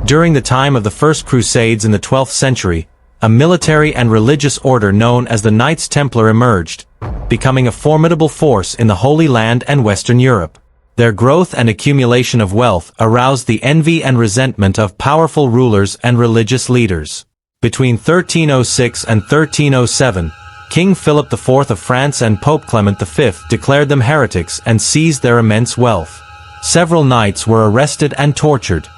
During the time of the First Crusades in the 12th century, a military and religious order known as the Knights Templar emerged, becoming a formidable force in the Holy Land and Western Europe. Their growth and accumulation of wealth aroused the envy and resentment of powerful rulers and religious leaders. Between 1306 and 1307, King Philip IV of France and Pope Clement V declared them heretics and seized their immense wealth. Several knights were arrested and tortured,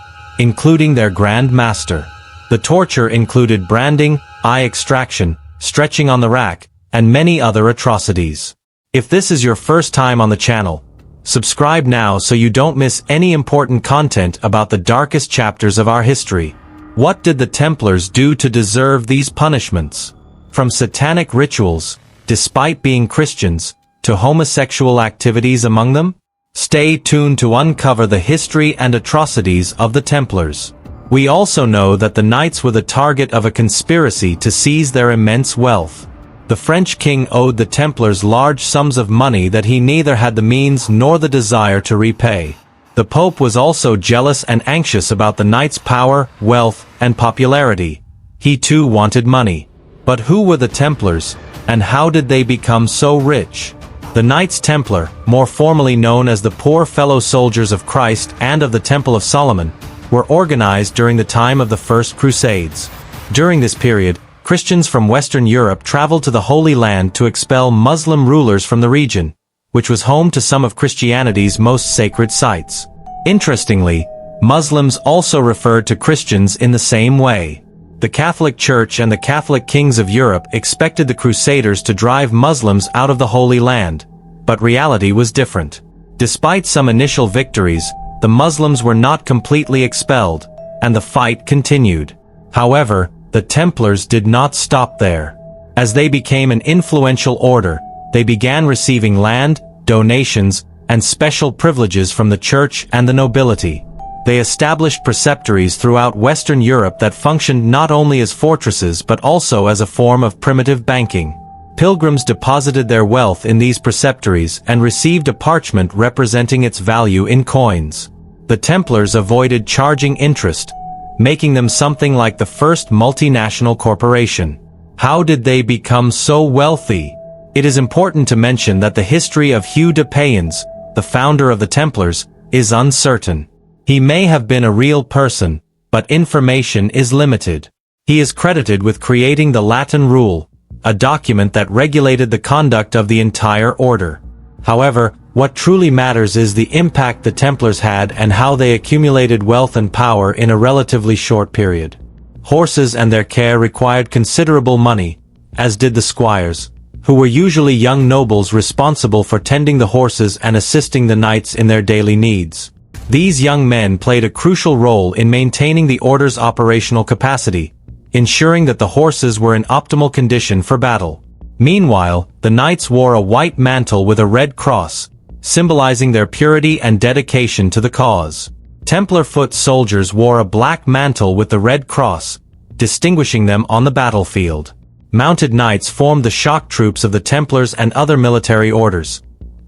including their Grand Master. The torture included branding, eye extraction, stretching on the rack, and many other atrocities. If this is your first time on the channel, subscribe now so you don't miss any important content about the darkest chapters of our history. What did the Templars do to deserve these punishments? From satanic rituals, despite being Christians, to homosexual activities among them? Stay tuned to uncover the history and atrocities of the Templars. We also know that the knights were the target of a conspiracy to seize their immense wealth. The French king owed the Templars large sums of money that he neither had the means nor the desire to repay. The Pope was also jealous and anxious about the knights' power, wealth, and popularity. He too wanted money. But who were the Templars, and how did they become so rich? The Knights Templar, more formally known as the Poor Fellow Soldiers of Christ and of the Temple of Solomon, were organized during the time of the First Crusades. During this period, Christians from Western Europe traveled to the Holy Land to expel Muslim rulers from the region, which was home to some of Christianity's most sacred sites. Interestingly, Muslims also referred to Christians in the same way. The Catholic Church and the Catholic kings of Europe expected the Crusaders to drive Muslims out of the Holy Land, but reality was different. Despite some initial victories, the Muslims were not completely expelled, and the fight continued. However, the Templars did not stop there. As they became an influential order, they began receiving land, donations, and special privileges from the church and the nobility. They established preceptories throughout Western Europe that functioned not only as fortresses but also as a form of primitive banking. Pilgrims deposited their wealth in these preceptories and received a parchment representing its value in coins. The Templars avoided charging interest, making them something like the first multinational corporation. How did they become so wealthy? It is important to mention that the history of Hugh de Payens, the founder of the Templars, is uncertain. He may have been a real person, but information is limited. He is credited with creating the Latin Rule, a document that regulated the conduct of the entire order. However, what truly matters is the impact the Templars had and how they accumulated wealth and power in a relatively short period. Horses and their care required considerable money, as did the squires, who were usually young nobles responsible for tending the horses and assisting the knights in their daily needs. These young men played a crucial role in maintaining the order's operational capacity, ensuring that the horses were in optimal condition for battle. Meanwhile, the knights wore a white mantle with a red cross, symbolizing their purity and dedication to the cause. Templar foot soldiers wore a black mantle with the red cross, distinguishing them on the battlefield. Mounted knights formed the shock troops of the Templars and other military orders.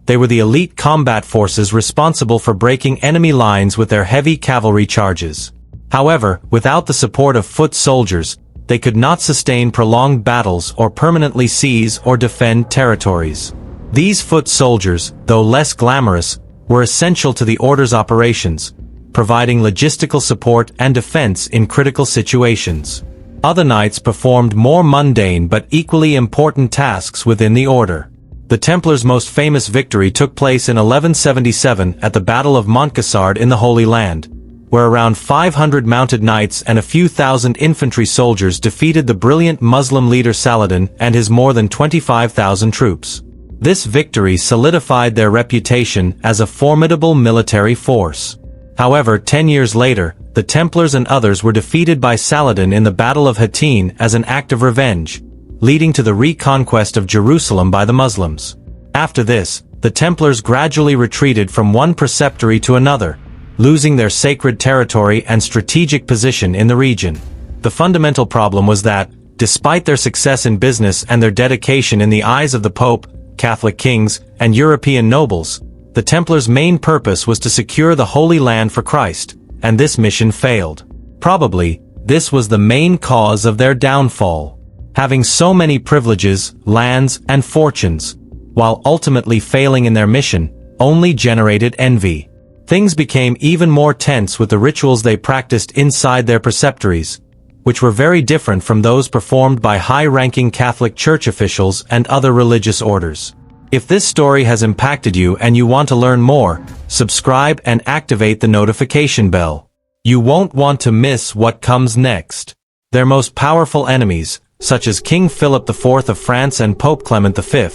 They were the elite combat forces responsible for breaking enemy lines with their heavy cavalry charges. However, without the support of foot soldiers, they could not sustain prolonged battles or permanently seize or defend territories. These foot soldiers, though less glamorous, were essential to the order's operations, providing logistical support and defense in critical situations. Other knights performed more mundane but equally important tasks within the order. The Templars' most famous victory took place in 1177 at the Battle of Montgassard in the Holy Land, where around 500 mounted knights and a few thousand infantry soldiers defeated the brilliant Muslim leader Saladin and his more than 25,000 troops. This victory solidified their reputation as a formidable military force. However, 10 years later, the Templars and others were defeated by Saladin in the Battle of Hattin as an act of revenge, leading to the reconquest of Jerusalem by the Muslims. After this, the Templars gradually retreated from one preceptory to another, losing their sacred territory and strategic position in the region. The fundamental problem was that, despite their success in business and their dedication in the eyes of the Pope, Catholic kings, and European nobles, the Templars' main purpose was to secure the Holy Land for Christ, and this mission failed. Probably, this was the main cause of their downfall. Having so many privileges, lands, and fortunes, while ultimately failing in their mission, only generated envy. Things became even more tense with the rituals they practiced inside their preceptories, which were very different from those performed by high-ranking Catholic Church officials and other religious orders. If this story has impacted you and you want to learn more, subscribe and activate the notification bell. You won't want to miss what comes next. Their most powerful enemies, such as King Philip IV of France and Pope Clement V,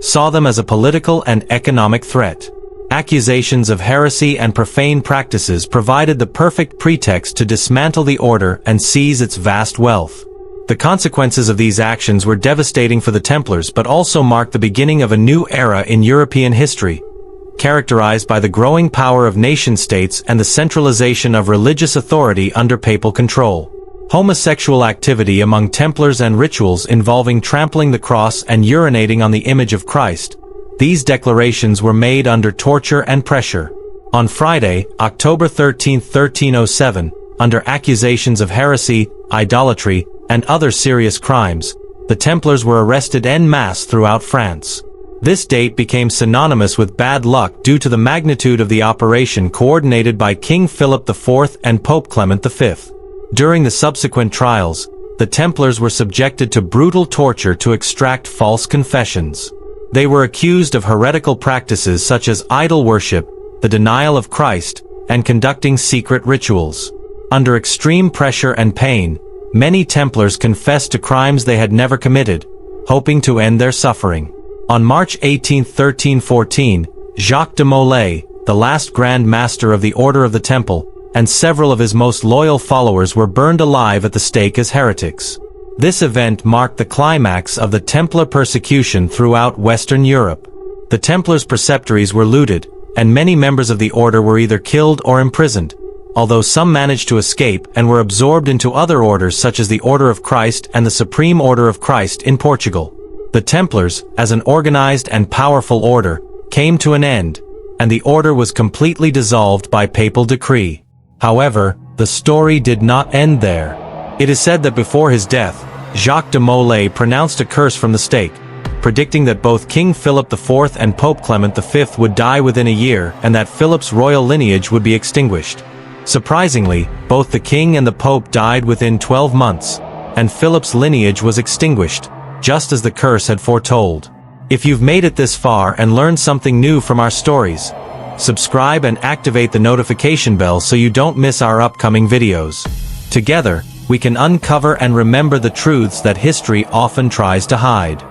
saw them as a political and economic threat. Accusations of heresy and profane practices provided the perfect pretext to dismantle the order and seize its vast wealth. The consequences of these actions were devastating for the Templars but also marked the beginning of a new era in European history, characterized by the growing power of nation-states and the centralization of religious authority under papal control. Homosexual activity among Templars and rituals involving trampling the cross and urinating on the image of Christ. These declarations were made under torture and pressure. On Friday, October 13, 1307, under accusations of heresy, idolatry, and other serious crimes, the Templars were arrested en masse throughout France. This date became synonymous with bad luck due to the magnitude of the operation coordinated by King Philip IV and Pope Clement V. During the subsequent trials, the Templars were subjected to brutal torture to extract false confessions. They were accused of heretical practices such as idol worship, the denial of Christ, and conducting secret rituals. Under extreme pressure and pain, many Templars confessed to crimes they had never committed, hoping to end their suffering. On March 18, 1314, Jacques de Molay, the last Grand Master of the Order of the Temple, and several of his most loyal followers were burned alive at the stake as heretics. This event marked the climax of the Templar persecution throughout Western Europe. The Templars' preceptories were looted, and many members of the order were either killed or imprisoned, although some managed to escape and were absorbed into other orders such as the Order of Christ and the Supreme Order of Christ in Portugal. The Templars, as an organized and powerful order, came to an end, and the order was completely dissolved by papal decree. However, the story did not end there. It is said that before his death, Jacques de Molay pronounced a curse from the stake, predicting that both King Philip IV and Pope Clement V would die within a year and that Philip's royal lineage would be extinguished. Surprisingly, both the king and the pope died within 12 months, and Philip's lineage was extinguished, just as the curse had foretold. If you've made it this far and learned something new from our stories, subscribe and activate the notification bell so you don't miss our upcoming videos. Together, we can uncover and remember the truths that history often tries to hide.